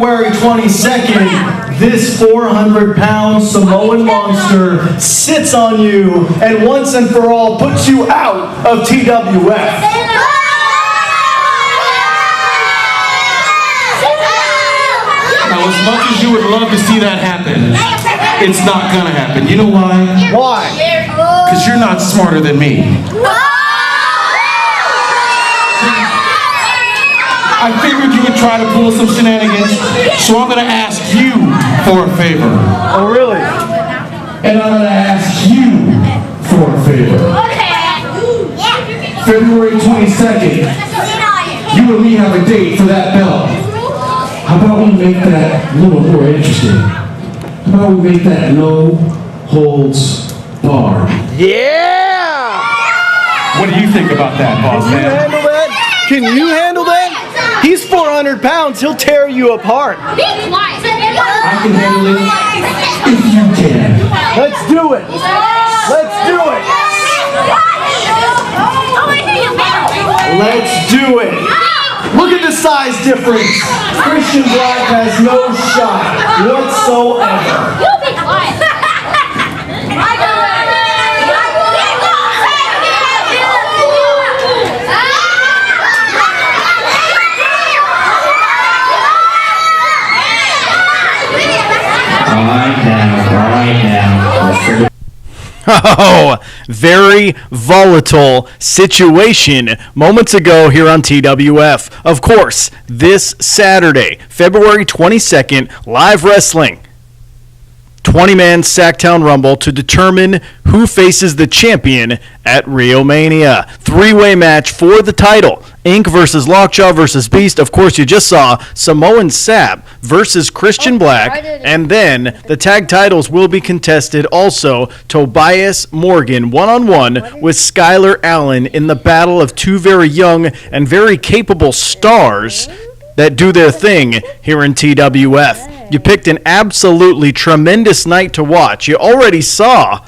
February 22nd, this 400-pound Samoan monster sits on you and once and for all puts you out of TWF. Now, as much as you would love to see that happen, it's not gonna happen. You know why? Why? Because you're not smarter than me. I figured you would try to pull some shenanigans, so I'm gonna ask you for a favor. Oh, really? And I'm gonna ask you for a favor. February 22nd, you and me have a date for that belt. How about we make that a little more interesting? How about we make that no holds barred? Yeah! What do you think about that, boss Can you man? handle that? Can you handle that? He's 400 pounds. He'll tear you apart. I can handle it if you can. Let's do it. Let's do it. Let's do it. Look at the size difference. Christian Black has no shot whatsoever. Right now. Oh, very volatile situation moments ago here on TWF. Of course, this Saturday, February 22nd, live wrestling. 20-man Sacktown Rumble to determine who faces the champion at Rio Mania. Three-way match for the title. Inc. versus Lockjaw versus Beast. Of course, you just saw Samoan Sap versus Christian Black. And then the tag titles will be contested also. Tobias Morgan one-on-one with Skylar Allen in the battle of two very young and very capable stars that do their thing here in TWF. You picked an absolutely tremendous night to watch. You already saw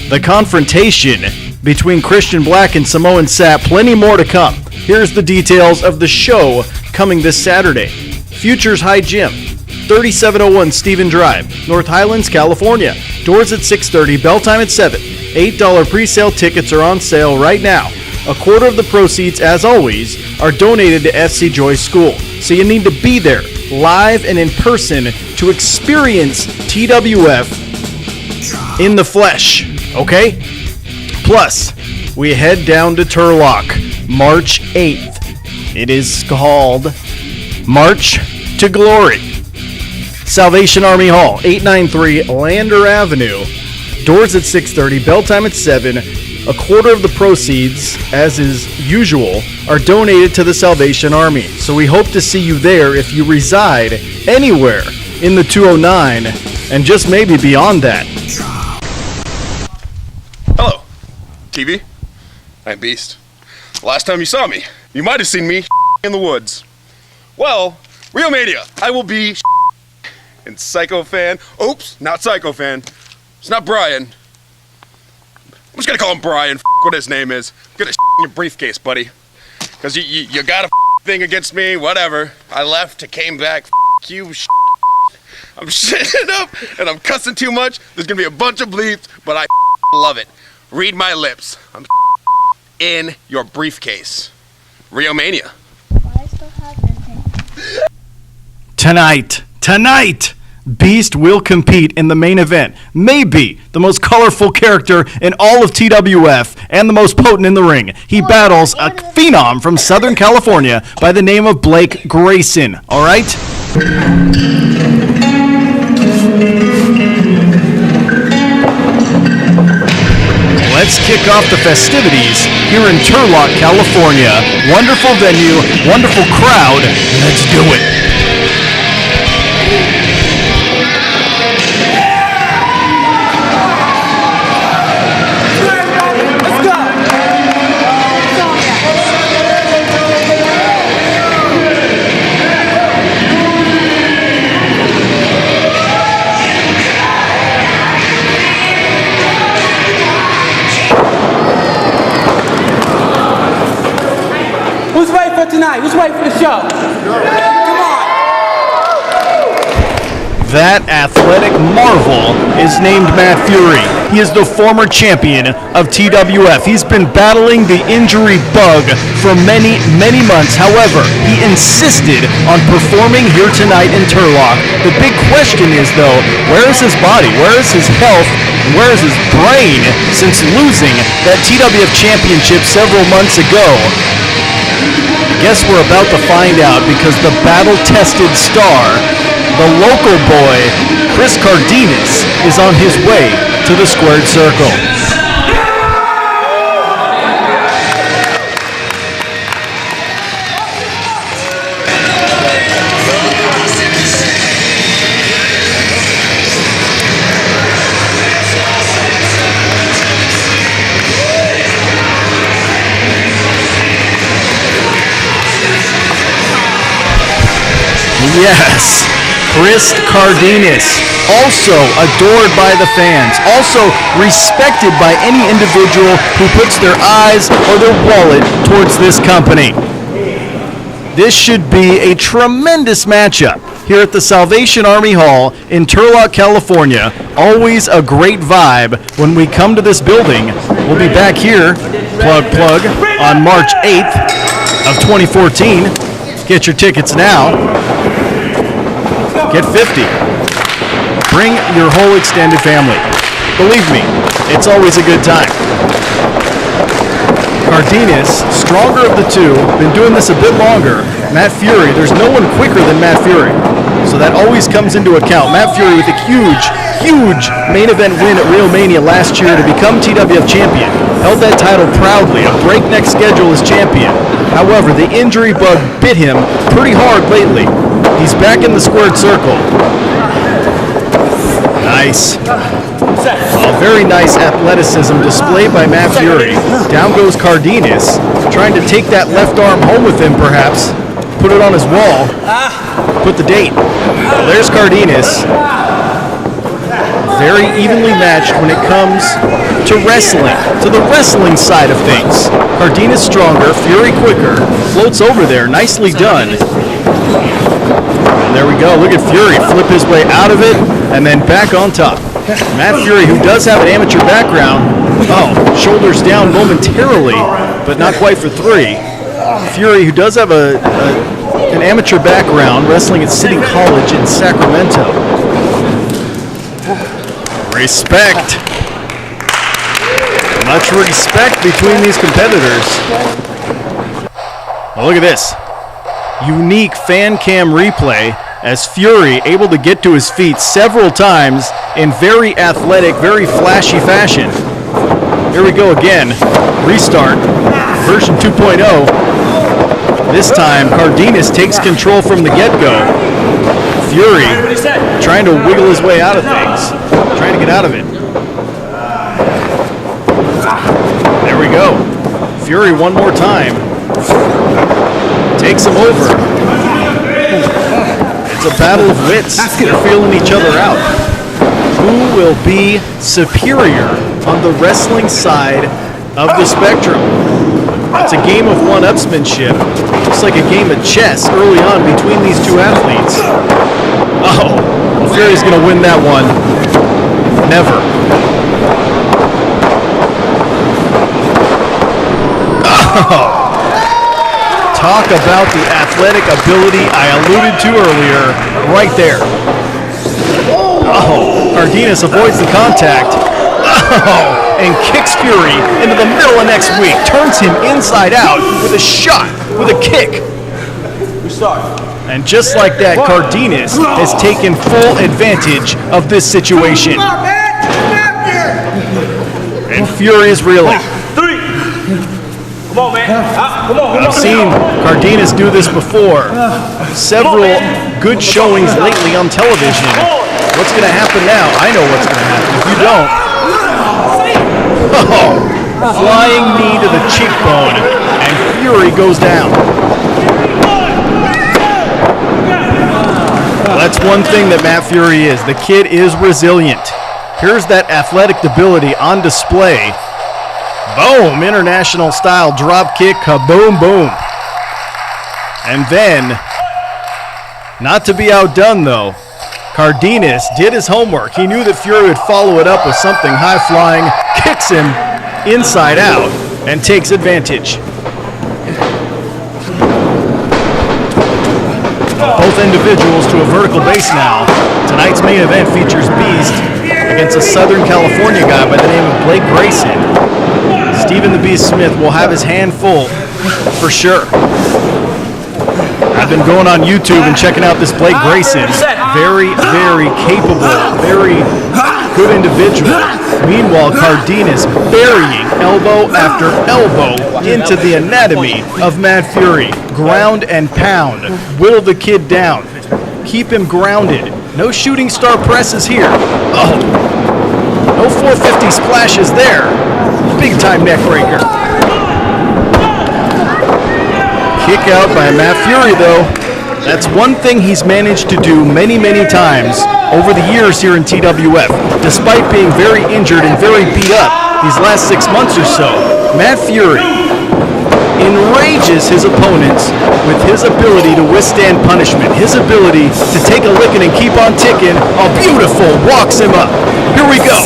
the confrontation between Christian Black and Samoan Sap. Plenty more to come. Here's the details of the show coming this Saturday. Futures High Gym, 3701 Stephen Drive, North Highlands, California. Doors at 6:30, bell time at 7. $8 pre-sale tickets are on sale right now. A quarter of the proceeds, as always, are donated to FC Joy School. So you need to be there, live and in person, to experience TWF in the flesh, okay? Plus, we head down to Turlock, March 8th. It is called March to Glory. Salvation Army Hall, 893 Lander Avenue. Doors at 6:30, bell time at 7. A quarter of the proceeds, as is usual, are donated to the Salvation Army. So we hope to see you there if you reside anywhere in the 209 and just maybe beyond that. Hello, TV. I'm Beast. Last time you saw me, you might have seen me in the woods. Well, Rio Mania, I will be and Psycho Fan. Oops, not Psycho Fan. It's not Brian. I'm just gonna call him Brian, what his name is. Get a in your briefcase, buddy. Cause you got a thing against me, whatever. I left, I came back, you I'm shitting up and I'm cussing too much. There's gonna be a bunch of bleeps, but I love it. Read my lips. I'm in your briefcase. Rio Mania. Tonight, Beast will compete in the main event. Maybe the most colorful character in all of TWF and the most potent in the ring. He battles a phenom from Southern California by the name of Blake Grayson. All right? Let's kick off the festivities here in Turlock, California. Wonderful venue, wonderful crowd. Let's do it. Who's ready for tonight? Who's ready for the show? Come on. That athletic marvel is named Matt Fury. He is the former champion of TWF. He's been battling the injury bug for many, many months. However, he insisted on performing here tonight in Turlock. The big question is, though, where is his body? Where is his health? And where is his brain since losing that TWF championship several months ago? I guess we're about to find out, because the battle-tested star, the local boy, Chris Cardenas, is on his way to the squared circle. Yes, Chris Cardenas, also adored by the fans, also respected by any individual who puts their eyes or their wallet towards this company. This should be a tremendous matchup here at the Salvation Army Hall in Turlock, California. Always a great vibe when we come to this building. We'll be back here, plug, on March 8th of 2014. Get your tickets now. Get 50. Bring your whole extended family. Believe me, it's always a good time. Cardenas, stronger of the two, been doing this a bit longer. Matt Fury, there's no one quicker than Matt Fury. So that always comes into account. Matt Fury with a huge main event win at Real Mania last year to become TWF champion. Held that title proudly, a breakneck schedule as champion. However, the injury bug bit him pretty hard lately. He's back in the squared circle. Nice. Very nice athleticism displayed by Matt Fury. Down goes Cardenas, trying to take that left arm home with him perhaps. Put it on his wall. Put the date. Well, there's Cardenas. Very evenly matched when it comes to wrestling, to the wrestling side of things. Cardenas stronger, Fury quicker. Floats over there, nicely done. And there we go. Look at Fury flip his way out of it and then back on top. Matt Fury, who does have an amateur background, shoulders down momentarily, but not quite for three. Fury, who does have an amateur background, wrestling at City College in Sacramento. Respect. Much respect between these competitors. Oh, look at this. Unique fan cam replay as Fury able to get to his feet several times in very athletic, very flashy fashion. Here we go again. Restart. Version 2.0. This time, Cardenas takes control from the get-go. Fury trying to wiggle his way out of things. Trying to get out of it. There we go. Fury one more time. Takes him over. It's a battle of wits. They're feeling each other out. Who will be superior on the wrestling side of the spectrum? It's a game of one-upsmanship, just like a game of chess early on between these two athletes. Oh, well, Fury's going to win that one. Never. Oh. Talk about the athletic ability I alluded to earlier, right there. Oh, Cardenas avoids the contact. Oh, and kicks Fury into the middle of next week. Turns him inside out with a shot, with a kick. And just like that, Cardenas has taken full advantage of this situation. And Fury is reeling. I've seen Cardenas do this before. Several good showings lately on television. What's going to happen now? I know what's going to happen. If you don't. Oh, flying knee to the cheekbone, and Fury goes down. Well, that's one thing that Matt Fury is. The kid is resilient. Here's that athletic ability on display. Boom, international style drop kick, kaboom, boom. And then, not to be outdone though, Cardenas did his homework. He knew that Fury would follow it up with something high-flying, kicks him inside out, and takes advantage. Both individuals to a vertical base now. Tonight's main event features Beast against a Southern California guy by the name of Blake Grayson. Stephen the Beast Smith will have his hand full for sure. I've been going on YouTube and checking out this Blake Grayson. Very, very capable, very good individual. Meanwhile, Cardenas burying elbow after elbow into the anatomy of Matt Fury. Ground and pound. Whittle the kid down. Keep him grounded. No shooting star presses here. Oh, no 450 splashes there. Big time neck breaker. Kick out by Matt Fury though. That's one thing he's managed to do many, many times over the years here in TWF. Despite being very injured and very beat up these last 6 months or so, Matt Fury enrages his opponents with his ability to withstand punishment, his ability to take a licking and keep on ticking. Oh, beautiful, walks him up. Here we go.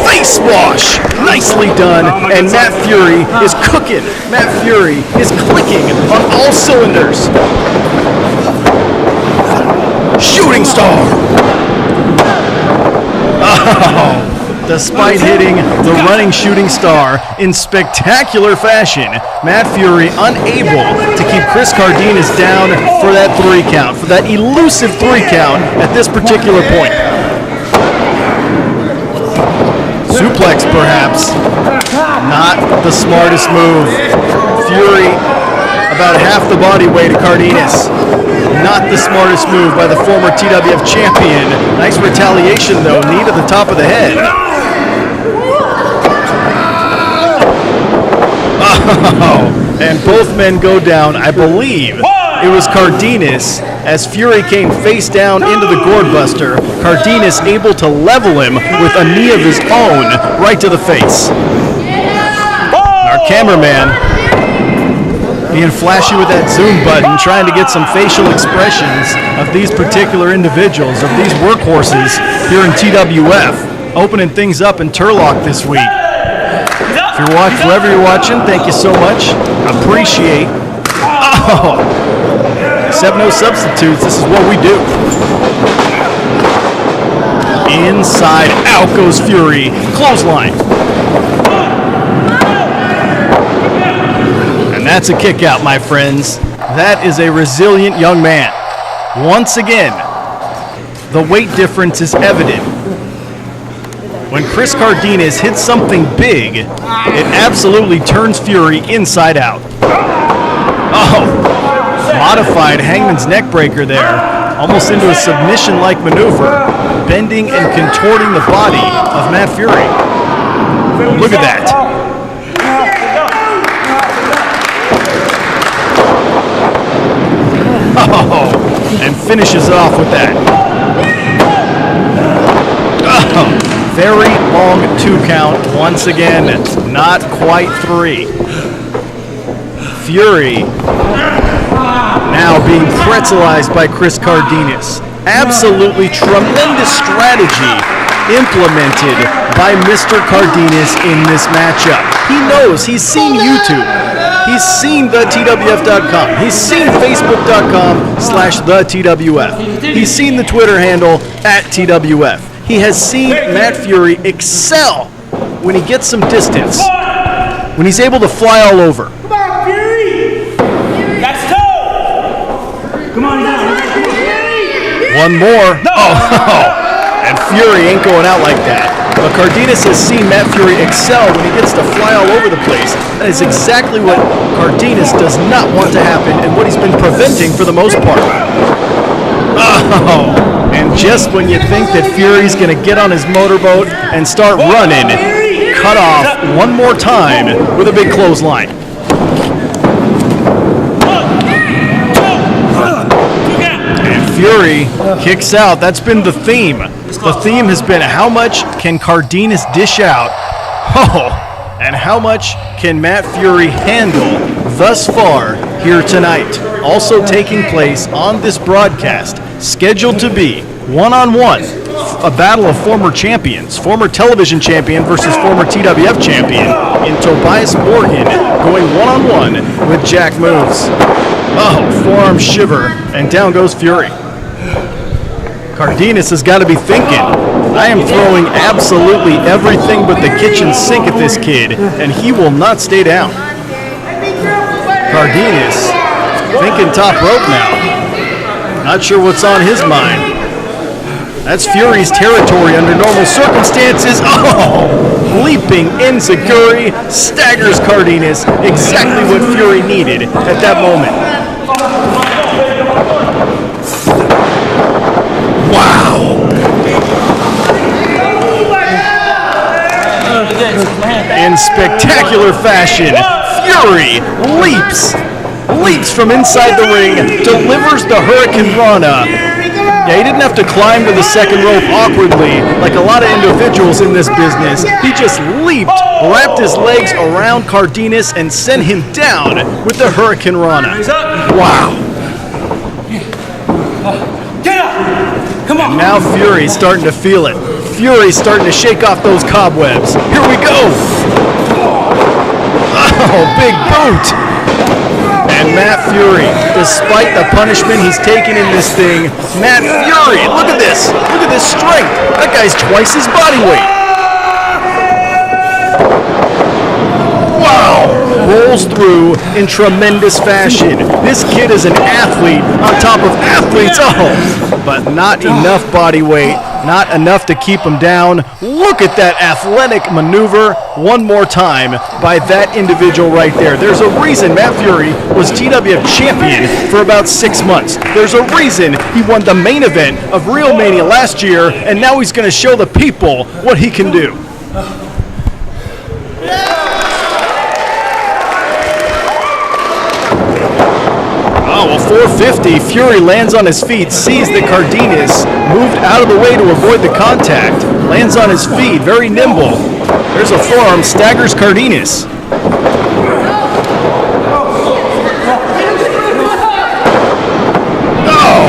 Face wash, nicely done, and Matt Fury is cooking. Matt Fury is clicking on all cylinders. Shooting star. Oh. Despite hitting the running shooting star in spectacular fashion, Matt Fury unable to keep Chris Cardenas down for that 3 count, for that elusive 3 count at this particular point. Suplex, perhaps, not the smartest move. Fury about half the body weight of Cardenas. Not the smartest move by the former TWF champion. Nice retaliation, though. Knee to the top of the head. Oh, and both men go down. I believe it was Cardenas as Fury came face down into the gourd buster. Cardenas able to level him with a knee of his own right to the face. Our cameraman being flashy with that zoom button, trying to get some facial expressions of these particular individuals, of these workhorses here in TWF, opening things up in Turlock this week. If you're watching, whoever you're watching, thank you so much. Appreciate. Oh, except no substitutes. This is what we do. Inside out goes Fury. Clothesline. And that's a kick out, my friends. That is a resilient young man. Once again, the weight difference is evident. When Chris Cardenas hits something big, it absolutely turns Fury inside out. Oh, modified hangman's neck breaker there, almost into a submission-like maneuver, bending and contorting the body of Matt Fury. Look at that. Oh, and finishes off with that. Oh. Very long 2 count, once again, not quite 3. Fury now being pretzelized by Chris Cardenas. Absolutely tremendous strategy implemented by Mr. Cardenas in this matchup. He knows, he's seen YouTube. He's seen thetwf.com. He's seen facebook.com/thetwf. He's seen the Twitter handle @TWF. He has seen Matt Fury excel when he gets some distance, when he's able to fly all over. Come on, Fury! That's toe! Come on, One more. No. Oh, and Fury ain't going out like that. But Cardenas has seen Matt Fury excel when he gets to fly all over the place. That is exactly what Cardenas does not want to happen and what he's been preventing for the most part. Oh. And just when you think that Fury's going to get on his motorboat and start running, cut off one more time with a big clothesline. And Fury kicks out. That's been the theme. The theme has been how much can Cardenas dish out? Oh, and how much can Matt Fury handle thus far here tonight? Also taking place on this broadcast scheduled to be one-on-one, a battle of former champions, former television champion versus former TWF champion, in Tobias Morgan going one-on-one with Jacc Movez. Oh, forearm shiver, and down goes Fury. Cardenas has got to be thinking, I am throwing absolutely everything but the kitchen sink at this kid, and he will not stay down. Cardenas thinking top rope now. Not sure what's on his mind. That's Fury's territory under normal circumstances. Oh! Leaping enziguri staggers Cardenas, exactly what Fury needed at that moment. Wow! In spectacular fashion, Fury leaps from inside the ring, delivers the Hurricane Rana. Yeah, he didn't have to climb to the second rope awkwardly like a lot of individuals in this business. He just leaped, wrapped his legs around Cardenas, and sent him down with the Hurricane Rana. Wow. Get up! Come on! And now Fury's starting to feel it. Fury's starting to shake off those cobwebs. Here we go! Oh, big boot! And Matt Fury, despite the punishment he's taken in this thing, Matt Fury, look at this strength. That guy's twice his body weight. Wow, rolls through in tremendous fashion. This kid is an athlete on top of athletes, but not enough body weight, not enough to keep him down. Look at that athletic maneuver one more time by that individual right there. There's a reason Matt Fury was TWF champion for about 6 months. There's a reason he won the main event of Real Mania last year, and now he's going to show the people what he can do. Oh, well, 450. Fury lands on his feet, sees that Cardenas moved out of the way to avoid the contact, lands on his feet, very nimble. There's a forearm, staggers Cardenas. Oh!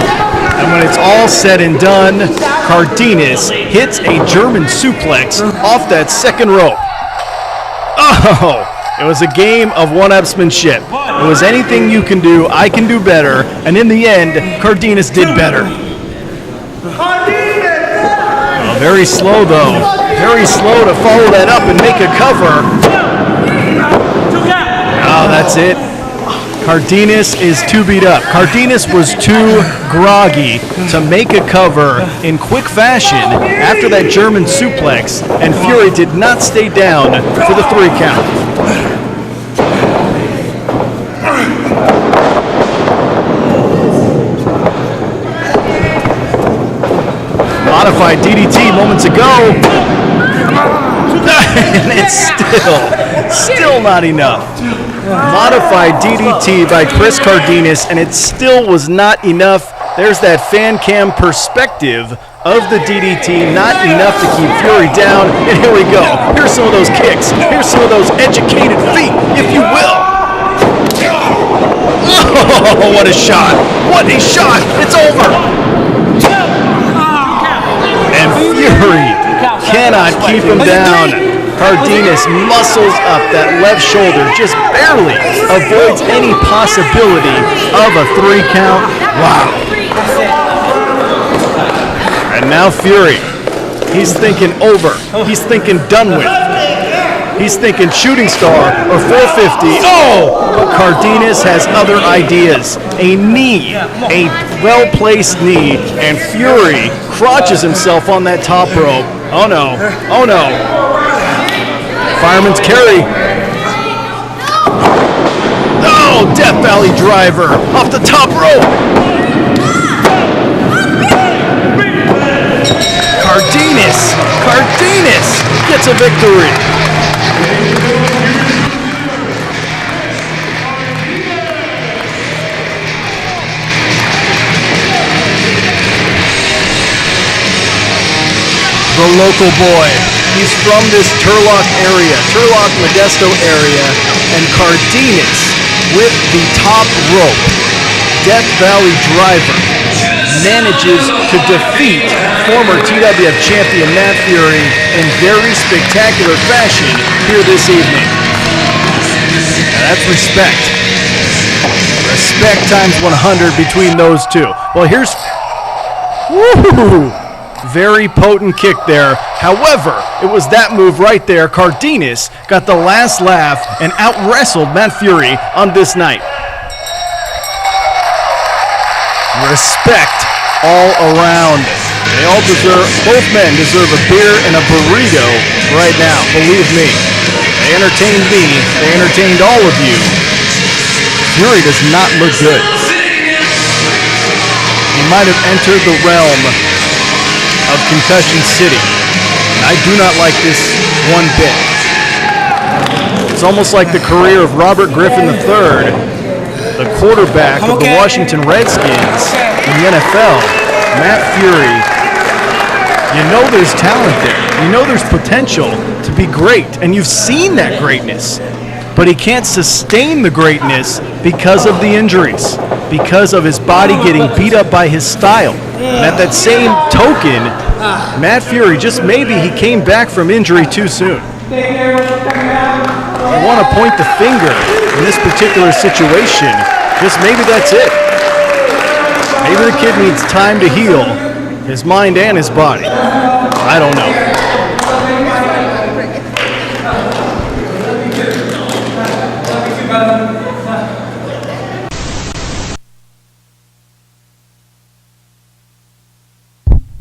And when it's all said and done, Cardenas hits a German suplex off that second rope. Oh! It was a game of one-upsmanship. It was anything you can do, I can do better, and in the end, Cardenas did better. Oh, very slow, though. Very slow to follow that up and make a cover. Oh, that's it. Cardenas is too beat up. Cardenas was too groggy to make a cover in quick fashion after that German suplex, and Fury did not stay down for the 3 count. Modified DDT moments ago, and it's still not enough. Modified DDT by Chris Cardenas, and it still was not enough. There's that fan cam perspective of the DDT, not enough to keep Fury down. And here we go. Here's some of those kicks. Here's some of those educated feet, if you will. Oh, what a shot. What a shot. It's over. And Fury cannot keep him down. Cardenas muscles up that left shoulder, just barely avoids any possibility of a 3 count. Wow. And now Fury, he's thinking over. He's thinking done with. He's thinking shooting star or 450. Oh, but Cardenas has other ideas. A knee, a well-placed knee, and Fury crotches himself on that top rope. Oh no, oh no. Fireman's carry. Oh, Death Valley driver off the top rope. Cardenas gets a victory. The local boy. He's from this Turlock area, Turlock, Modesto area, and Cardenas with the top rope. Death Valley driver. manages to defeat former TWF champion Matt Fury in very spectacular fashion here this evening. Now that's respect. Respect times 100 between those two. Well, here's... Woo! Very potent kick there. However, it was that move right there. Cardenas got the last laugh and out-wrestled Matt Fury on this night. Respect all around. They all deserve, both men deserve a beer and a burrito right now, believe me. They entertained me, they entertained all of you. Fury does not look good. He might have entered the realm of Concussion City. I do not like this one bit. It's almost like the career of Robert Griffin III, the quarterback of the Washington Redskins in the NFL. Matt Fury, you know there's talent there. You know there's potential to be great, and you've seen that greatness. But he can't sustain the greatness because of the injuries, because of his body getting beat up by his style. And at that same token, Matt Fury, just maybe he came back from injury too soon. I want to point the finger in this particular situation. Just maybe that's it. Maybe the kid needs time to heal his mind and his body. I don't know.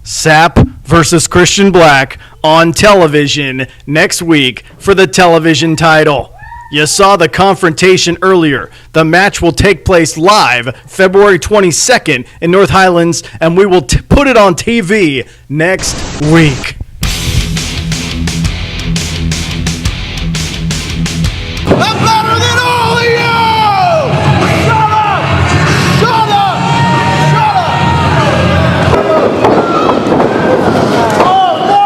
Sapp versus Christian Black on television next week for the television title. You saw the confrontation earlier. The match will take place live February 22nd in North Highlands, and we will put it on TV next week. I'm better than all of you! Shut up! Shut up! Shut up! Oh, no!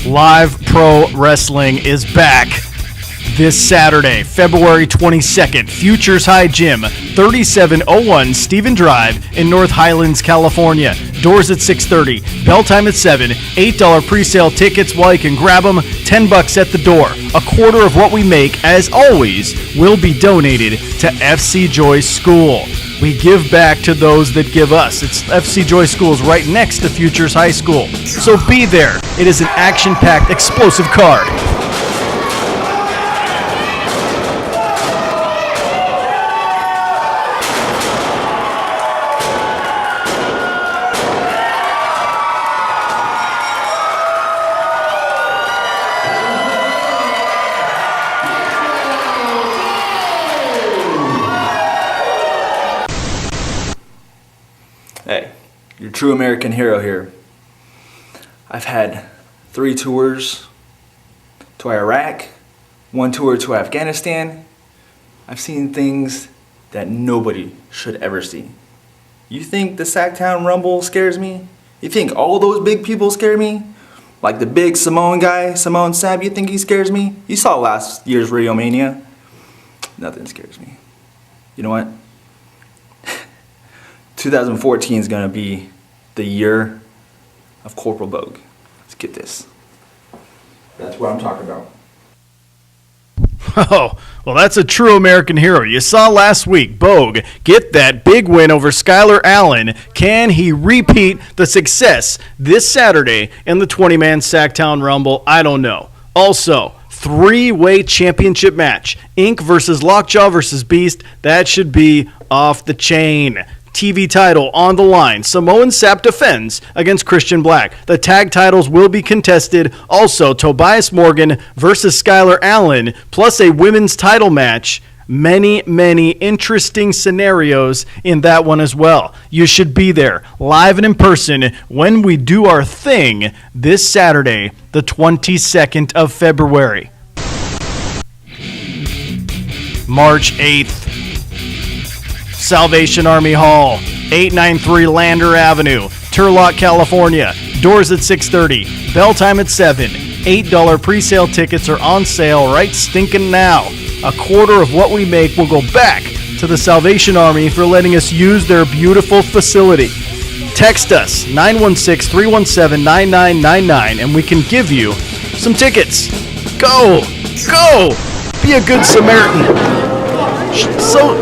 Live Pro Wrestling is back this Saturday, February 22nd. Futures High Gym, 3701 Stephen Drive in North Highlands, California. Doors at 6:30, bell time at 7, $8 pre-sale tickets while you can grab them, $10 at the door. A quarter of what we make, as always, will be donated to FC Joy School. We give back to those that give us. It's FC Joy School's right next to Futures High School. So be there. It is an action-packed, explosive card. Hey, your true American hero here. I've had 3 tours to Iraq, 1 tour to Afghanistan. I've seen things that nobody should ever see. You think the Sacktown Rumble scares me? You think all those big people scare me? Like the big Samoan guy, Samoan Sab, you think he scares me? You saw last year's Rio Mania. Nothing scares me. You know what? 2014 is going to be the year of Corporal Bogue. Let's get this. That's what I'm talking about. Oh, well, that's a true American hero. You saw last week, Bogue get that big win over Skylar Allen. Can he repeat the success this Saturday in the 20-man Sacktown Rumble? I don't know. Also, 3-way championship match. Inc. versus Lockjaw versus Beast. That should be off the chain. TV title on the line. Samoan Sapp defends against Christian Black. The tag titles will be contested. Also, Tobias Morgan versus Skylar Allen, plus a women's title match. Many, many interesting scenarios in that one as well. You should be there, live and in person, when we do our thing this Saturday, the 22nd of February. March 8th, Salvation Army Hall, 893 Lander Avenue, Turlock, California. Doors at 6:30, bell time at 7. $8 pre-sale tickets are on sale right stinking now. A quarter of what we make will go back to the Salvation Army for letting us use their beautiful facility. Text us 916-317-9999 and we can give you some tickets. Go! Be a good Samaritan.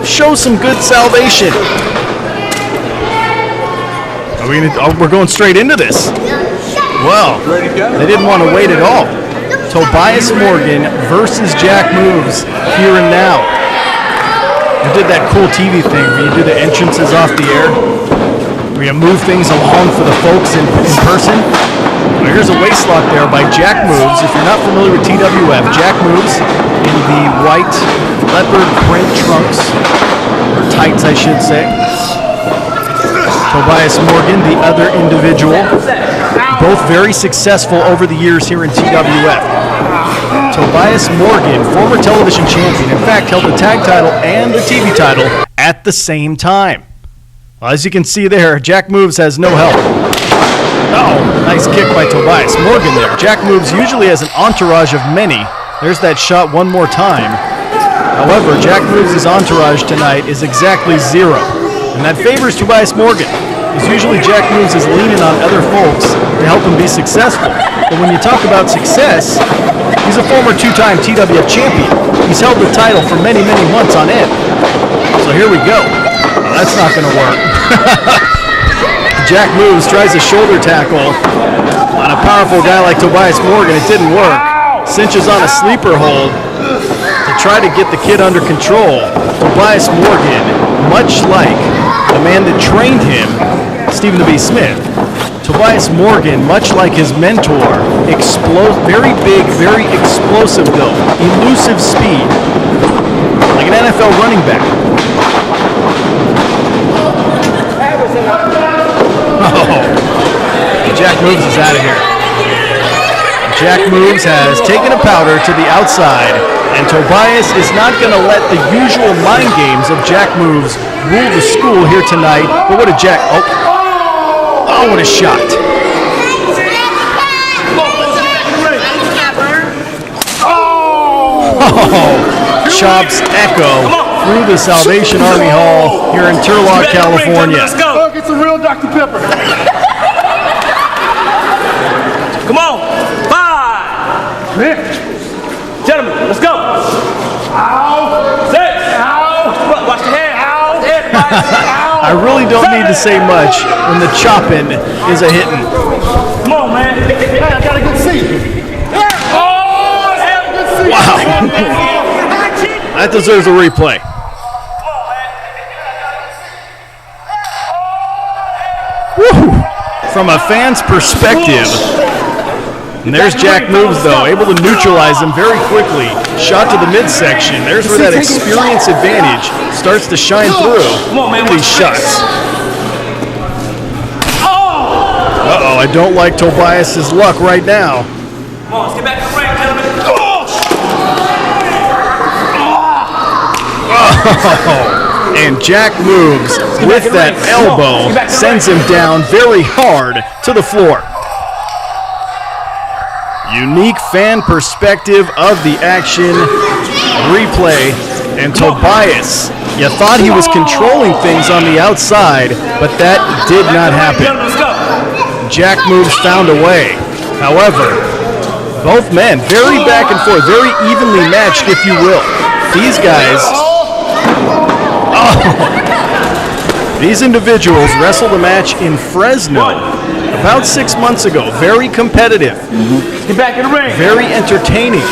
Show some good salvation. We're going straight into this. Well, they didn't want to wait at all. Tobias Morgan versus Jacc Movez here and now. We did that cool TV thing where you do the entrances off the air, where you move things along for the folks in person. Well, here's a waist lock there by Jacc Movez. If you're not familiar with TWF, Jacc Movez in the white leopard print trunks, or tights I should say. Tobias Morgan, the other individual, both very successful over the years here in TWF. Tobias Morgan, former television champion, in fact held the tag title and the TV title at the same time. Well, as you can see there, Jacc Movez has no help. Oh, nice kick by Tobias Morgan there. Jacc Movez usually has an entourage of many. There's that shot one more time. However, Jacc Movez' entourage tonight is exactly 0. And that favors Tobias Morgan, because usually Jacc Movez is leaning on other folks to help him be successful. But when you talk about success, he's a former 2-time TWF champion. He's held the title for many, many months on end. So here we go. Well, that's not going to work. Jacc Movez tries a shoulder tackle on a powerful guy like Tobias Morgan. It didn't work. Cinches on a sleeper hold to try to get the kid under control. Tobias Morgan, much like the man that trained him, Stephen B. Smith. Tobias Morgan, much like his mentor, very big, very explosive though, elusive speed, like an NFL running back. Oh, Jacc Movez is out of here. Jacc Movez has taken a powder to the outside, and Tobias is not going to let the usual mind games of Jacc Movez rule the school here tonight. But what a Jacc! Oh, what a shot! Oh, chops echo through the Salvation Army Hall here in Turlock, California. Let's go. Get some real Dr. Pepper. Come on. 5. Gentlemen, let's go. Ow. 6. Ow. Watch your head. Ow. Everybody. Ow. I really don't need to say much when the chopping is a hitting. Come on, man. Hey, I got a good seat. Wow. That deserves a replay. Woo. From a fan's perspective, and there's Jacc Movez though, able to neutralize him very quickly. Shot to the midsection. There's where that experience advantage starts to shine through. Look at these shots. Uh-oh, I don't like Tobias' luck right now. Come on, let's get back to the ring, gentlemen. Oh, and Jacc Movez with that elbow sends him down very hard to the floor. Unique fan perspective of the action replay, and Tobias, you thought he was controlling things on the outside, but that did not happen. Jacc Movez found a way. However, both men very back and forth, very evenly matched, if you will. These guys, these individuals wrestled a match in Fresno about 6 months ago. Very competitive. Get back in the ring. Very entertaining.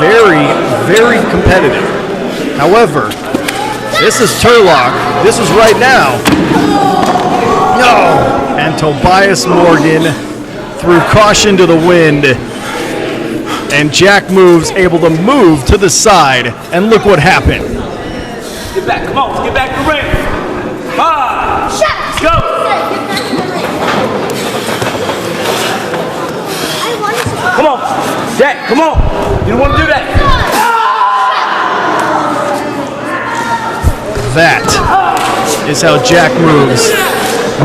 Very, very competitive. However, this is Turlock. This is right now. No. And Tobias Morgan threw caution to the wind. And Jacc Movez able to move to the side, and look what happened. Get back, come on, let's get back to the ring. 5, let's go. Come on, Jacc, come on. You don't want to do that. That is how Jacc Movez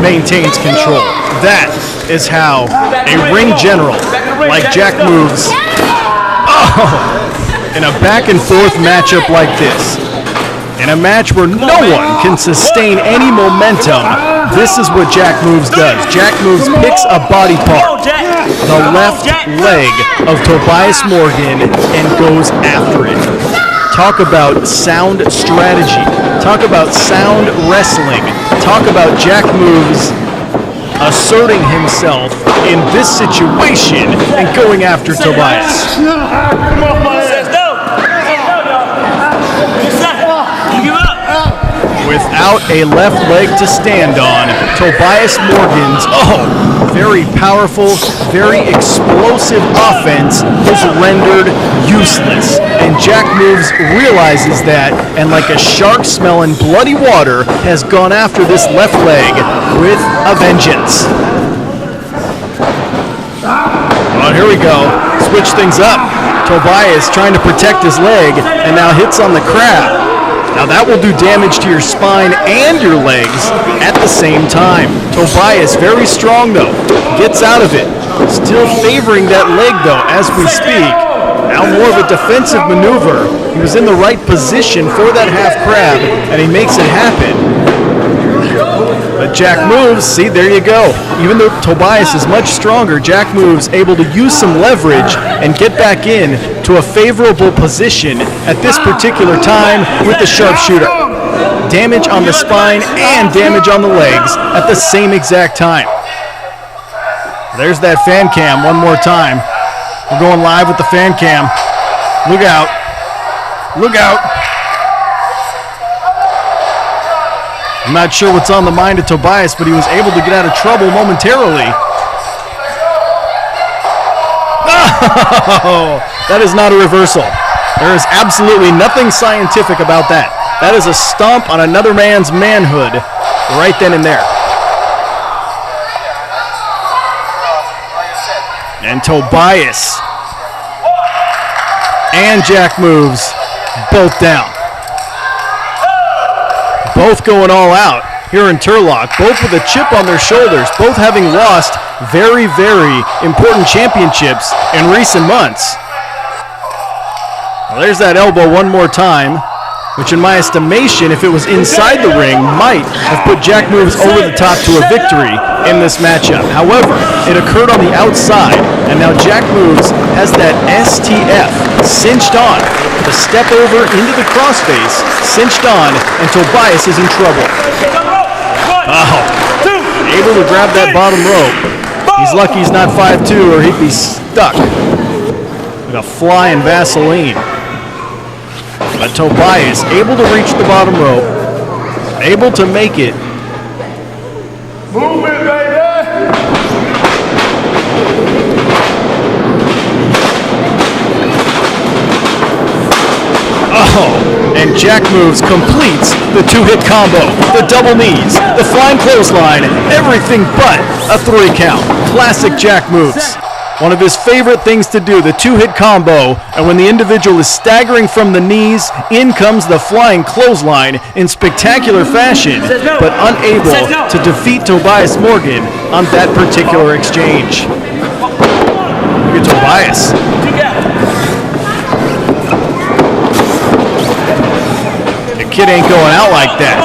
maintains control. That is how a ring general like Jacc Movez, in a back and forth matchup like this, in a match where no one can sustain any momentum, this is what Jacc Movez does. Jacc Movez picks a body part, the left leg of Tobias Morgan, and goes after it. Talk about sound strategy. Talk about sound wrestling. Talk about Jacc Movez asserting himself in this situation and going after Tobias. Without a left leg to stand on, Tobias Morgan's, very powerful, very explosive offense is rendered useless. And Jacc Movez realizes that, and like a shark smelling bloody water, has gone after this left leg with a vengeance. Oh, here we go. Switch things up. Tobias trying to protect his leg, and now hits on the crab. Now that will do damage to your spine and your legs at the same time. Tobias, very strong though, gets out of it. Still favoring that leg though as we speak. Now more of a defensive maneuver. He was in the right position for that half crab, and he makes it happen. But Jacc Movez, see, there you go. Even though Tobias is much stronger, Jacc Movez able to use some leverage and get back in to a favorable position at this particular time with the sharpshooter. Damage on the spine and damage on the legs at the same exact time. There's that fan cam one more time. We're going live with the fan cam. Look out. Look out. I'm not sure what's on the mind of Tobias, but he was able to get out of trouble momentarily. Oh, that is not a reversal. There is absolutely nothing scientific about that. That is a stomp on another man's manhood right then and there. And Tobias and Jacc Movez both down. Both going all out here in Turlock, both with a chip on their shoulders, both having lost very, very important championships in recent months. Well, there's that elbow one more time, which in my estimation, if it was inside the ring, might have put Jacc Movez over the top to a victory in this matchup. However, it occurred on the outside, and now Jacc Movez has that STF cinched on. The step over into the crossface, cinched on, and Tobias is in trouble. Able to grab that bottom rope. He's lucky he's not 5'2", or he'd be stuck like a fly in Vaseline. But Tobias able to reach the bottom rope, able to make it. Move it, baby! And Jacc Movez completes the two-hit combo, the double knees, the flying clothesline, everything but a 3 count. Classic Jacc Movez. One of his favorite things to do, the two-hit combo, and when the individual is staggering from the knees, in comes the flying clothesline in spectacular fashion, but unable to defeat Tobias Morgan on that particular exchange. Look at Tobias. The kid ain't going out like that.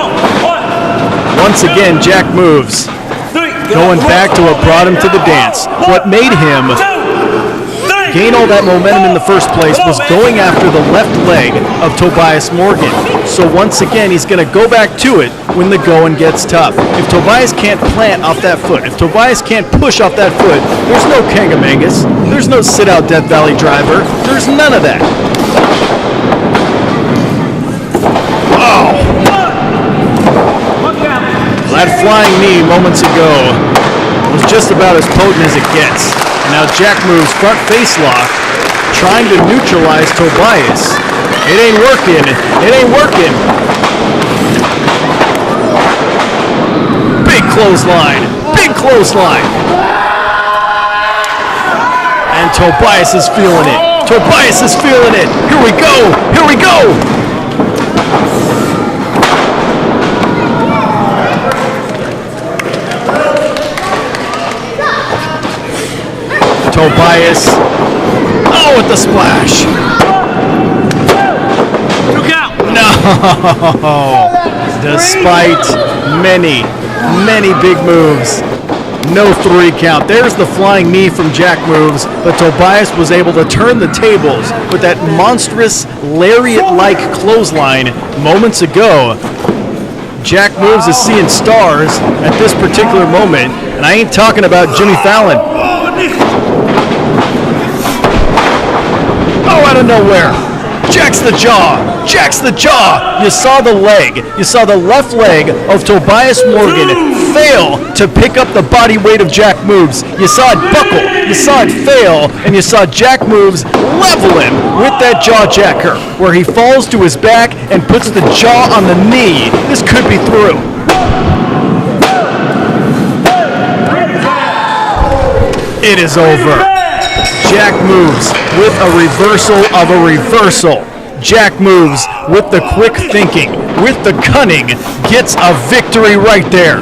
Once again, Jacc Movez going back to what brought him to the dance. What made him gain all that momentum in the first place was going after the left leg of Tobias Morgan. So once again, he's going to go back to it when the going gets tough. If Tobias can't plant off that foot, if Tobias can't push off that foot, there's no Kangamangas, there's no sit-out Death Valley driver, there's none of that. Oh! That flying knee moments ago was just about as potent as it gets. And now Jacc Movez front face lock trying to neutralize Tobias. It ain't working. It ain't working. Big clothesline. Big clothesline. And Tobias is feeling it. Tobias is feeling it. Here we go. Here we go. Tobias. Oh, with the splash. No. Despite many big moves, no 3 count. There's the flying knee from Jacc Movez, but Tobias was able to turn the tables with that monstrous lariat-like clothesline moments ago. Jacc Movez is seeing stars at this particular moment, and I ain't talking about Jimmy Fallon. Oh, out of nowhere. Jack's the jaw. Jack's the jaw. You saw the leg. You saw the left leg of Tobias Morgan fail to pick up the body weight of Jacc Movez. You saw it buckle. You saw it fail. And you saw Jacc Movez level him with that jaw jacker, where he falls to his back and puts the jaw on the knee. This could be through. It is over. Jacc Movez with a reversal of a reversal. Jacc Movez with the quick thinking, with the cunning, gets a victory right there.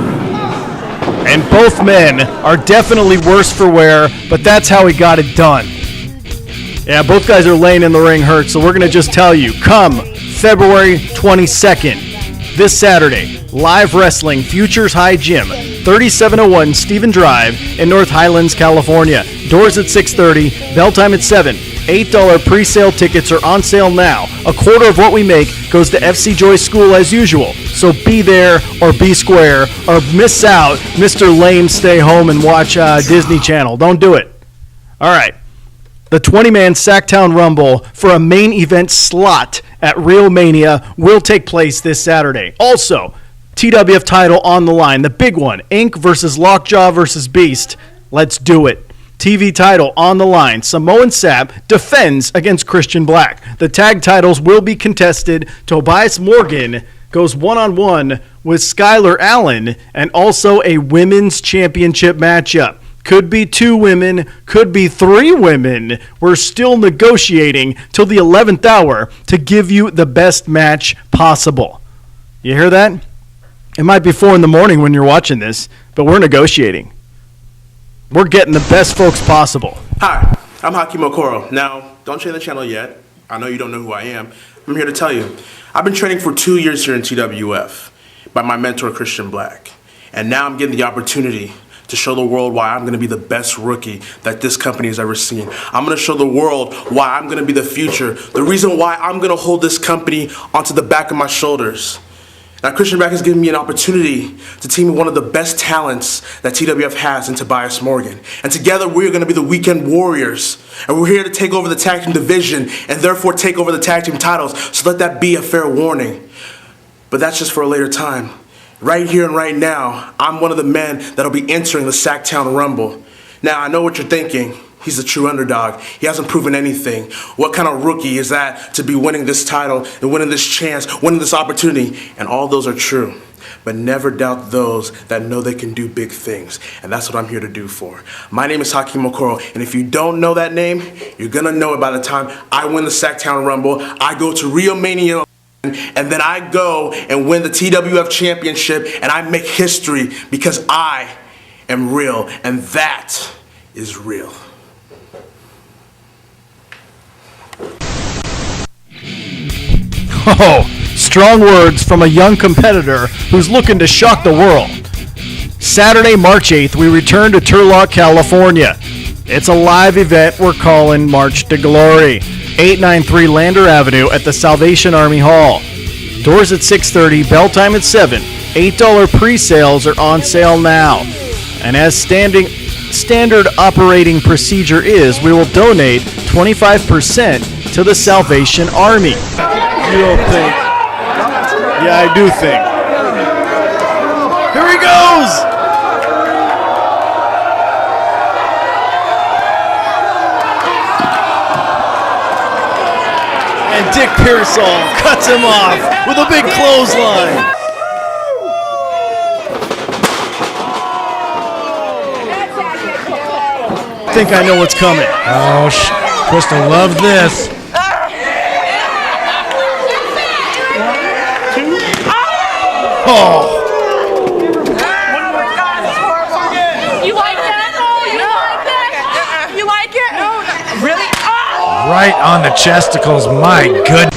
And both men are definitely worse for wear, but that's how he got it done. Yeah, both guys are laying in the ring hurt, so we're going to just tell you, come February 22nd, this Saturday, live wrestling, Futures High Gym, 3701 Stephen Drive in North Highlands, California. Doors at 6:30, bell time at 7. $8 pre-sale tickets are on sale now. A quarter of what we make goes to FC Joy School as usual. So be there or be square or miss out. Mr. Lame, stay home and watch Disney Channel. Don't do it. All right. The 20-man Sacktown Rumble for a main event slot at Real Mania will take place this Saturday. Also, TWF title on the line. The big one, Inc. versus Lockjaw versus Beast. Let's do it. TV title on the line. Samoan Sap defends against Christian Black. The tag titles will be contested. Tobias Morgan goes one-on-one with Skylar Allen, and also a women's championship matchup. Could be 2 women, could be 3 women. We're still negotiating till the 11th hour to give you the best match possible. You hear that? It might be 4 in the morning when you're watching this, but we're negotiating. We're getting the best folks possible. Hi, I'm Hakeem Okoro. Now, don't change the channel yet. I know you don't know who I am. I'm here to tell you. I've been training for 2 years here in TWF by my mentor, Christian Black. And now I'm getting the opportunity to show the world why I'm going to be the best rookie that this company has ever seen. I'm going to show the world why I'm going to be the future. The reason why I'm going to hold this company onto the back of my shoulders. Now, Christian Black has given me an opportunity to team with one of the best talents that TWF has in Tobias Morgan. And together, we're going to be the Weekend Warriors. And we're here to take over the tag team division and therefore take over the tag team titles. So let that be a fair warning. But that's just for a later time. Right here and right now, I'm one of the men that'll be entering the Sacktown Rumble. Now, I know what you're thinking. He's a true underdog. He hasn't proven anything. What kind of rookie is that to be winning this title and winning this chance, winning this opportunity? And all those are true. But never doubt those that know they can do big things. And that's what I'm here to do for. My name is Hakeem Okoro. And if you don't know that name, you're going to know it by the time I win the Sacktown Rumble. I go to Rio Mania. And then I go and win the TWF Championship. And I make history because I am real. And that is real. Oh, strong words from a young competitor who's looking to shock the world. Saturday, March 8th, we return to Turlock, California. It's a live event we're calling March to Glory. 893 Lander Avenue at the Salvation Army Hall. Doors at 6:30, bell time at 7. $8 pre-sales are on sale now. And as standard operating procedure is, we will donate 25% to the Salvation Army. You don't think? Yeah, I do think. Here he goes! Dick Pearsall cuts him off with a big clothesline. I think I know what's coming. Oh, Crystal loved this. Oh. You like that? You like that? You like it? No, really? Oh! Right on the chesticles, my goodness.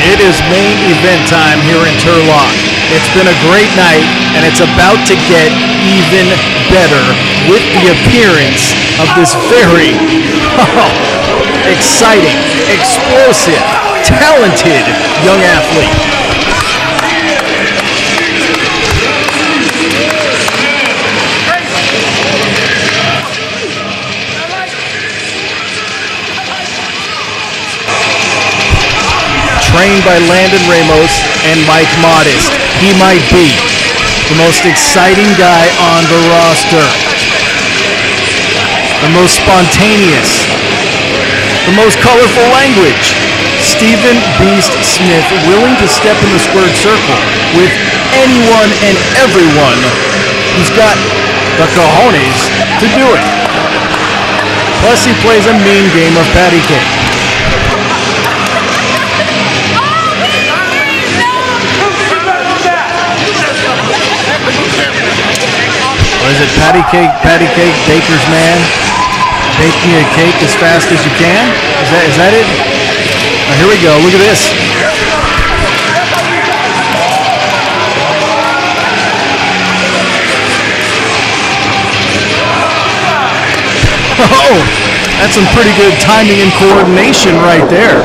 It is main event time here in Turlock. It's been a great night, and it's about to get even better with the appearance of this very exciting, explosive, talented young athlete. Trained by Landon Ramos and Mike Modest, he might be the most exciting guy on the roster, the most spontaneous, the most colorful language. Stephen Beast Smith willing to step in the squared circle with anyone and everyone who's got the cojones to do it. Plus he plays a mean game of patty cake. What is it, patty cake, baker's man? Bake me a cake as fast as you can? Is that it? Oh, here we go, look at this. Oh, that's some pretty good timing and coordination right there.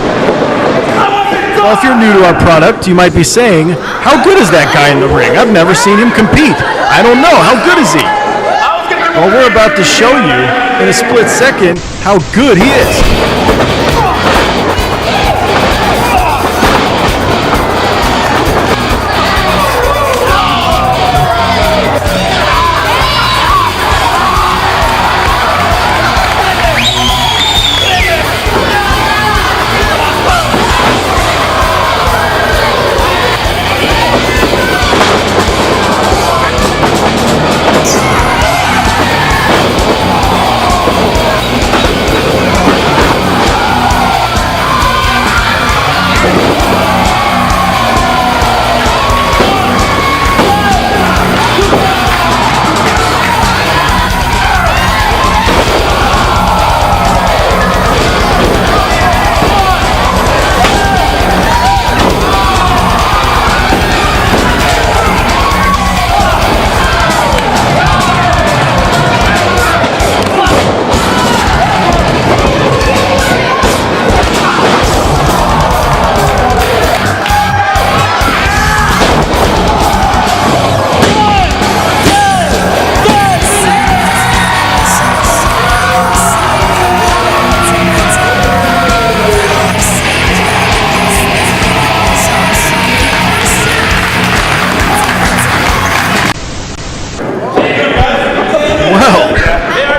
Well, if you're new to our product, you might be saying, how good is that guy in the ring? I've never seen him compete. I don't know. How good is he? Well, we're about to show you in a split second how good he is.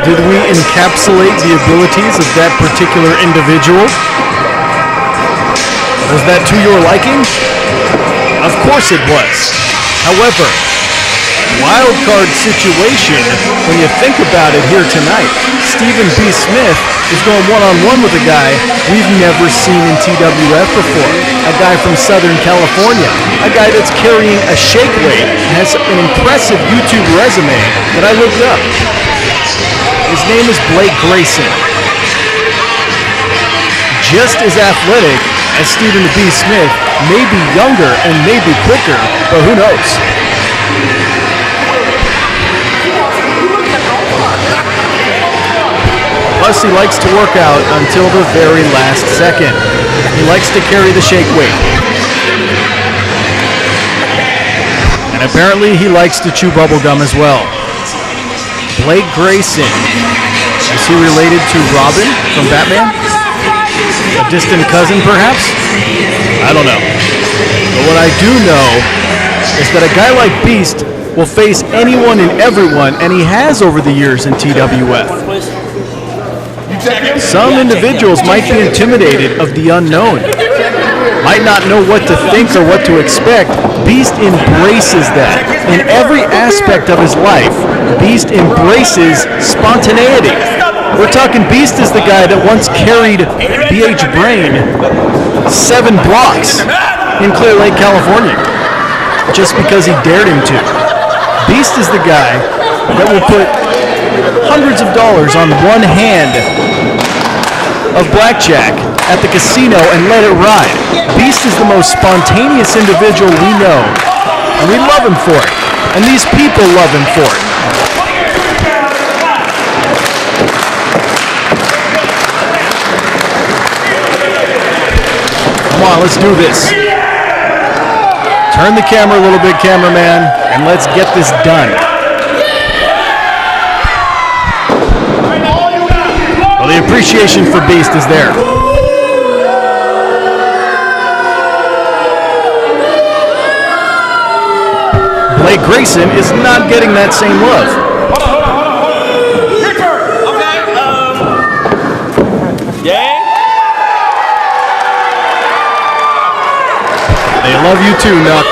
Did we encapsulate the abilities of that particular individual? Was that to your liking? Of course it was. However, wild card situation, when you think about it here tonight, Stephen B. Smith is going one-on-one with a guy we've never seen in TWF before. A guy from Southern California. A guy that's carrying a shake weight and has an impressive YouTube resume that I looked up. His name is Blake Grayson. Just as athletic as Stephen B. Smith, maybe younger and maybe quicker, but who knows? Plus, he likes to work out until the very last second. He likes to carry the shake weight. And apparently he likes to chew bubblegum as well. Blake Grayson. Is he related to Robin from Batman? A distant cousin, perhaps? I don't know. But what I do know is that a guy like Beast will face anyone and everyone, and he has over the years in TWF. Some individuals might be intimidated of the unknown, might not know what to think or what to expect. Beast embraces that. In every aspect of his life, Beast embraces spontaneity. We're talking Beast is the guy that once carried BH Brain 7 blocks in Clear Lake, California, just because he dared him to. Beast is the guy that will put hundreds of dollars on one hand of blackjack at the casino and let it ride. Beast is the most spontaneous individual we know, and we love him for it, and these people love him for it. Come on, let's do this. Turn the camera a little bit, cameraman, and let's get this done. Well, the appreciation for Beast is there. Blake Grayson is not getting that same love. Your turn. Okay. Yeah. They love you too, Nuck.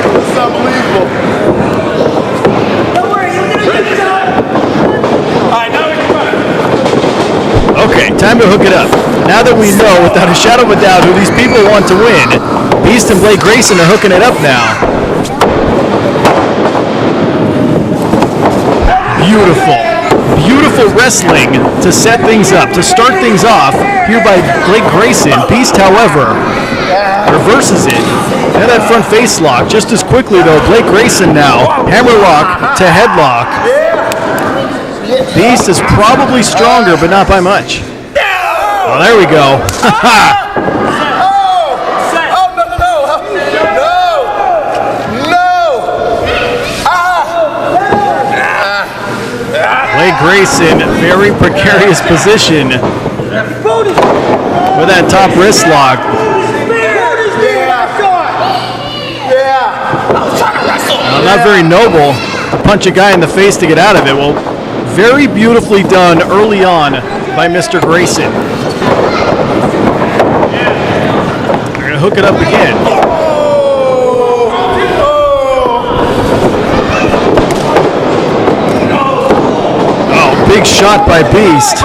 It's unbelievable. Okay, time to hook it up. Now that we know without a shadow of a doubt who these people want to win, Beast and Blake Grayson are hooking it up now. Beautiful, beautiful wrestling to set things up, to start things off here by Blake Grayson. Beast, however, reverses it. And that front face lock just as quickly though. Blake Grayson now, hammerlock to headlock. Beast is probably stronger, but not by much. Well, there we go. Blake Grayson, very precarious position with that top wrist lock. Not very noble to punch a guy in the face to get out of it. Well, very beautifully done early on by Mr. Grayson. They're going to hook it up again. Oh, big shot by Beast.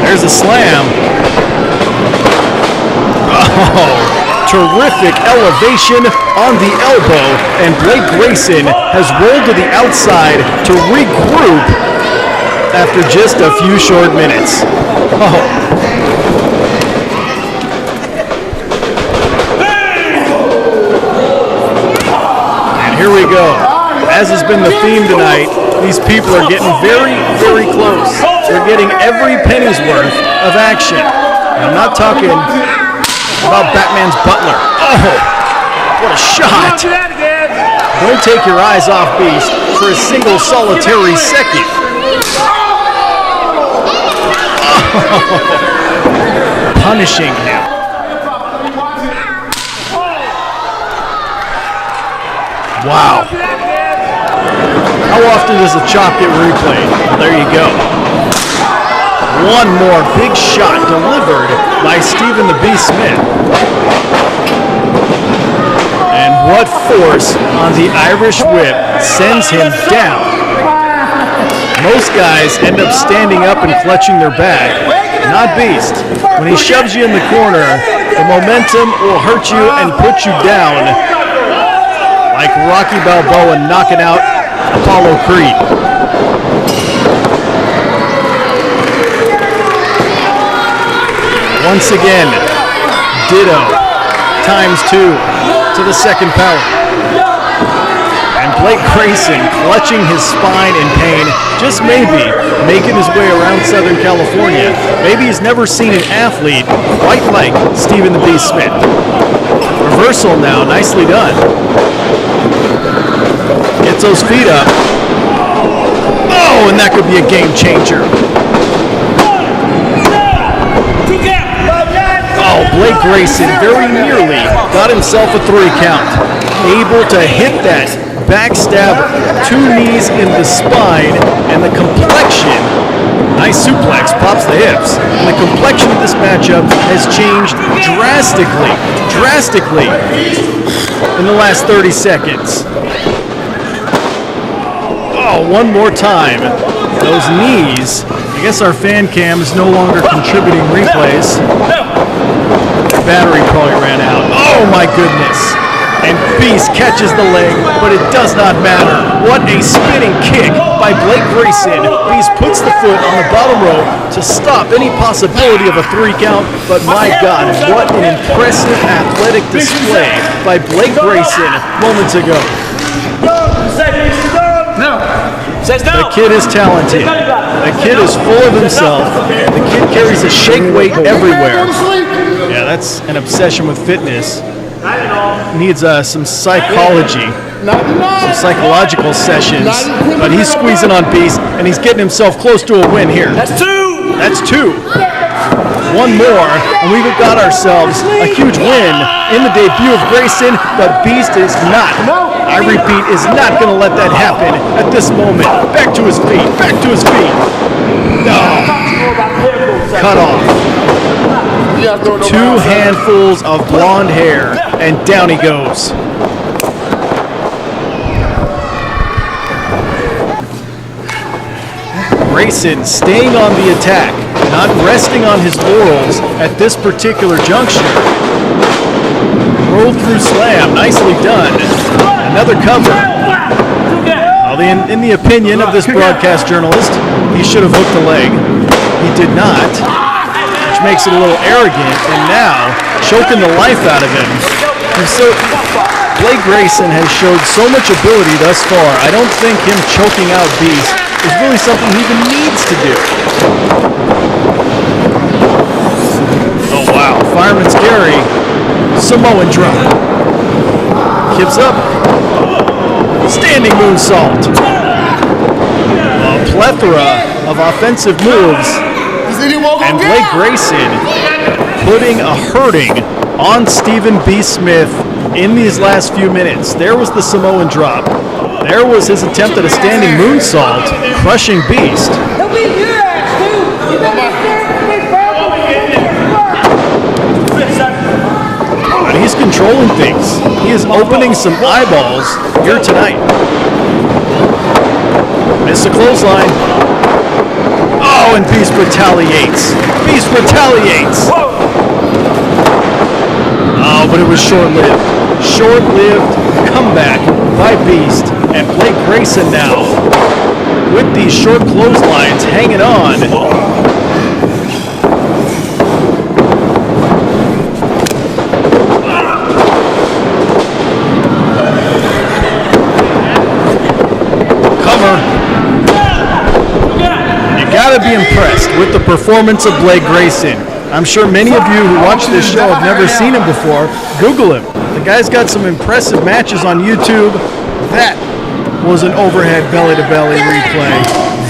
There's a slam. Oh. Terrific elevation on the elbow, and Blake Grayson has rolled to the outside to regroup after just a few short minutes. Oh. And here we go. As has been the theme tonight, these people are getting very, very close. They're getting every penny's worth of action. And I'm not talking about Batman's butler. Oh, what a shot. Don't take your eyes off Beast for a single solitary second. Oh. Punishing him. Wow. How often does a chop get replayed? Well, there you go. One more big shot delivered by Stephen the Beast Smith. And what force on the Irish whip sends him down. Most guys end up standing up and clutching their bag. Not Beast. When he shoves you in the corner, the momentum will hurt you and put you down. Like Rocky Balboa knocking out Apollo Creed. Once again, ditto, ×2 to the second power. And Blake Grayson clutching his spine in pain, just maybe making his way around Southern California. Maybe he's never seen an athlete quite like Stephen the Beast Smith. Reversal now, nicely done. Gets those feet up. Oh, and that could be a game changer. Oh, Blake Grayson very nearly got himself a 3 count. Able to hit that backstab, 2 knees in the spine, and the complexion, nice suplex, pops the hips, and the complexion of this matchup has changed drastically in the last 30 seconds. Oh, one more time. Those knees. I guess our fan cam is no longer contributing replays. Battery probably ran out. Oh my goodness. And Beast catches the leg, but it does not matter. What a spinning kick by Blake Grayson. Beast puts the foot on the bottom rope to stop any possibility of a 3 count, but my God, what an impressive athletic display by Blake Grayson moments ago. The kid is talented. The kid is full of himself. The kid carries a shake weight everywhere. Yeah, that's an obsession with fitness. Needs some psychology, some psychological sessions, but he's squeezing on Beast, and he's getting himself close to a win here. That's 2! That's 2. One more, and we've got ourselves a huge win in the debut of Grayson, but Beast is not, I repeat, is not going to let that happen at this moment. Back to his feet, back to his feet. No. Cut off. 2 handfuls of blonde hair, and down he goes. Grayson staying on the attack, not resting on his laurels at this particular juncture. Roll through slam, nicely done. Another cover. Well, in the opinion of this broadcast journalist, he should have hooked the leg. He did not, which makes it a little arrogant, and now choking the life out of him. Blake Grayson has showed so much ability thus far. I don't think him choking out Beast is really something he even needs to do. Oh wow, Fireman's Carry, Samoan drop. Kips up, standing moonsault. A plethora of offensive moves. And Blake Grayson putting a hurting on Stephen B. Smith in these last few minutes. There was the Samoan drop. There was his attempt at a standing moonsault, crushing Beast. And he's controlling things. He is opening some eyeballs here tonight. Missed a clothesline. Oh, and Beast retaliates. Beast retaliates. Oh, but it was short-lived. Short-lived comeback by Beast. And Blake Grayson now with these short clotheslines hanging on. Gotta be impressed with the performance of Blake Grayson. I'm sure many of you who watch this show have never seen him before. Google him. The guy's got some impressive matches on YouTube. That was an overhead belly-to-belly replay.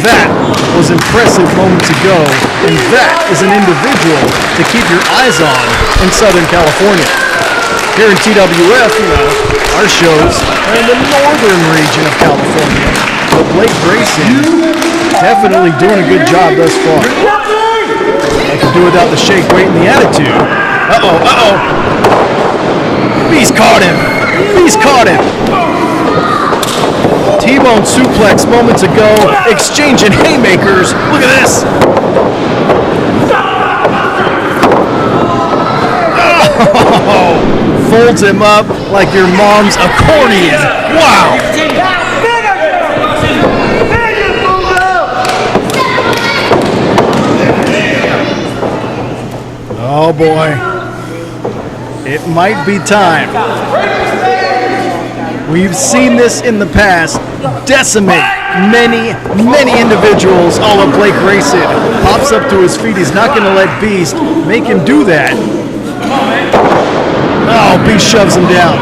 That was impressive moments ago. And that is an individual to keep your eyes on in Southern California. Here in TWF, our shows are in the northern region of California. But Blake Grayson definitely doing a good job thus far. I can do without the shake weight and the attitude. Uh-oh. Beast caught him. Beast caught him. T-bone suplex moments ago, exchanging haymakers. Look at this. Oh, folds him up like your mom's accordion. Wow. Oh boy, it might be time. We've seen this in the past decimate many individuals. All of Blake Grayson pops up to his feet. He's not going to let Beast make him do that. Oh, Beast shoves him down.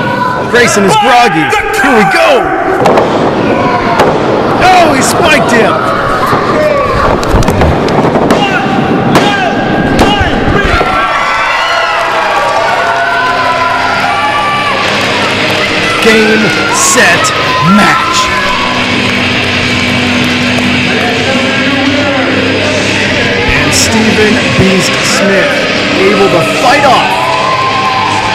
Grayson is groggy. Here we go. Oh, he spiked him. Game, set, match. And Stephen Beast Smith able to fight off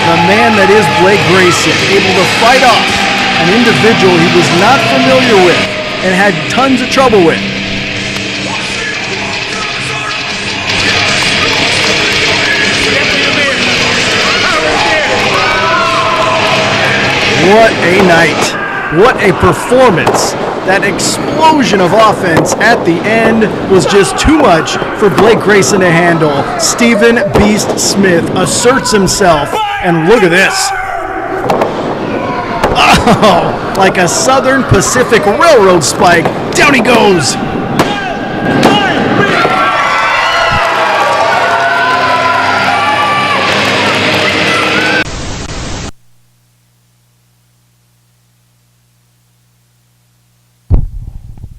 the man that is Blake Grayson, able to fight off an individual he was not familiar with and had tons of trouble with. What a night. What a performance. That explosion of offense at the end was just too much for Blake Grayson to handle. Stephen Beast Smith asserts himself, and look at this. Oh, like a Southern Pacific Railroad spike. Down he goes.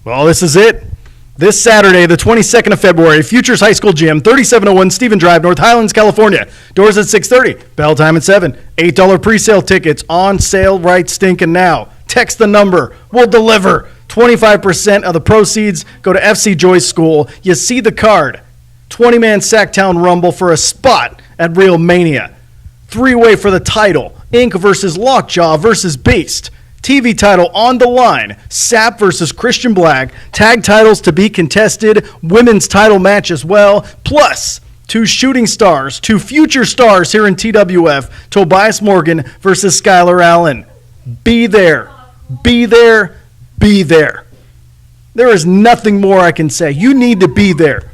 Well, this is it. This Saturday, the 22nd of February, Futures High School Gym, 3701 Stephen Drive, North Highlands, California. Doors at 6:30, bell time at 7. $8 pre-sale tickets on sale right stinking now. Text the number. We'll deliver. 25% of the proceeds go to FC Joyce School. You see the card. 20-man Sacktown Rumble for a spot at Real Mania. 3-way for the title. Inc. versus Lockjaw versus Beast. TV title on the line, Sapp versus Christian Black, tag titles to be contested, women's title match as well, plus 2 shooting stars, 2 future stars here in TWF, Tobias Morgan versus Skylar Allen. Be there, be there, be there. There is nothing more I can say. You need to be there.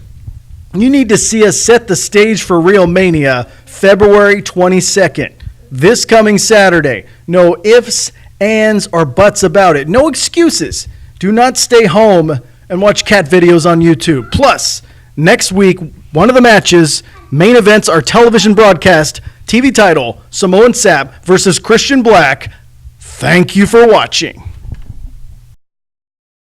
You need to see us set the stage for Real Mania, February 22nd, this coming Saturday. No ifs, ands, or buts about it. No excuses. Do not stay home and watch cat videos on YouTube. Plus, next week, one of the matches, main events, our television broadcast, TV title, Samoan Sapp versus Christian Black. Thank you for watching.